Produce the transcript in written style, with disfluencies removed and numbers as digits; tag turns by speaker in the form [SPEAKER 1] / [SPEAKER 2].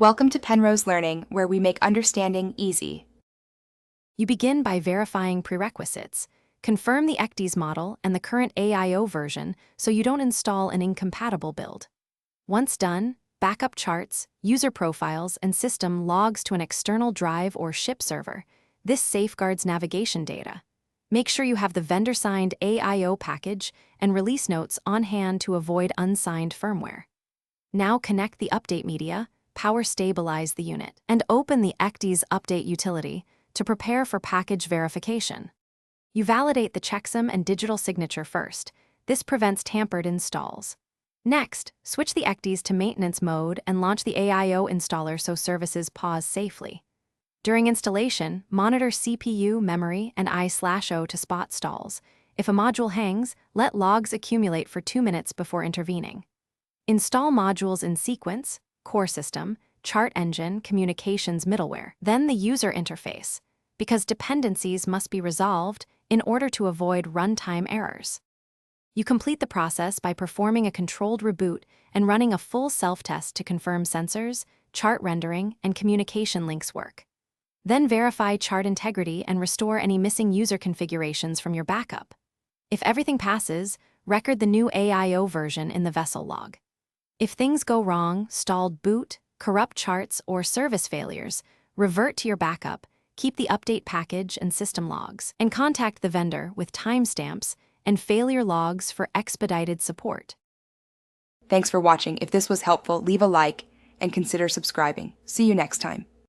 [SPEAKER 1] Welcome to Penrose Learning, where we make understanding easy.
[SPEAKER 2] You begin by verifying prerequisites. Confirm the Ecdis model and the current AIO version so you don't install an incompatible build. Once done, backup charts, user profiles, and system logs to an external drive or ship server. This safeguards navigation data. Make sure you have the vendor-signed AIO package and release notes on hand to avoid unsigned firmware. Now connect the update media, power stabilize the unit, and open the Ecdis update utility to prepare for package verification. You validate the checksum and digital signature first. This prevents tampered installs. Next, switch the Ecdis to maintenance mode and launch the AIO installer so services pause safely. During installation, monitor CPU, memory, and I/O to spot stalls. If a module hangs, let logs accumulate for 2 minutes before intervening. Install modules in sequence: core system, chart engine, communications middleware, then the user interface, because dependencies must be resolved in order to avoid runtime errors. You complete the process by performing a controlled reboot and running a full self-test to confirm sensors, chart rendering, and communication links work. Then verify chart integrity and restore any missing user configurations from your backup. If everything passes, record the new AIO version in the vessel log. If things go wrong, stalled boot, corrupt charts, or service failures, revert to your backup, keep the update package and system logs, and contact the vendor with timestamps and failure logs for expedited support.
[SPEAKER 1] Thanks for watching. If this was helpful, leave a like and consider subscribing. See you next time.